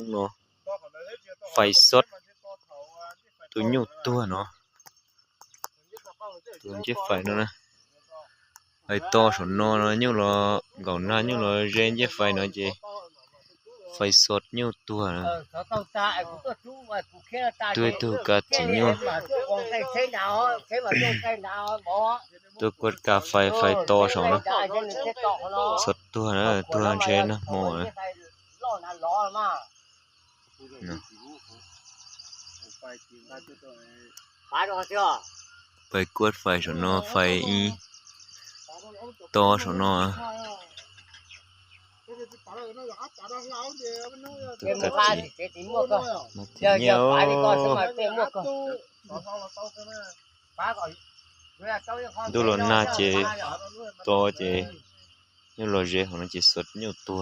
เนาะไฟสดตัวยุตัวเนาะตัวเจ็บไฟเนาะนะไอ้ต่อสนเนาะยุรอเก่าหน้ายุรอเรนเจ็บไฟเนาะเจไฟสดยุตัวนะตัวกะจิยุตัวกดกาไฟต่อสองเนาะสดตัวนะตัวเชนนะหมอนะไปกดไฟสนเนาะไฟอีต่อสนเนาะดูลน่าเจต่อเจนี่โลเจของเจสดอยู่ตัว